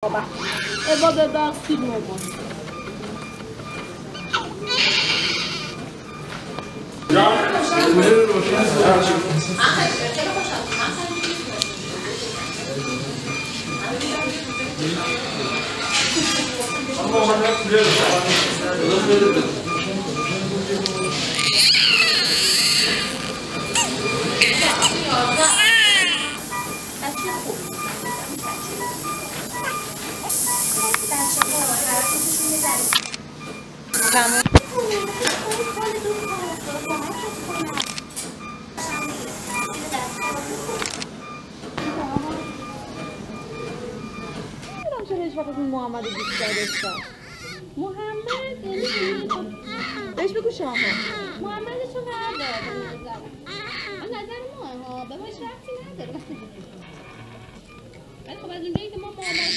بابا ببخشید مامان. چرا هیچ وقت این محمد رو دوست داشتم؟ محمد بهش بگو شما محمد چون نداره به نظر ماه ها به ما هیچ ربطی نداره ولی خب از اونجایی که ما محمد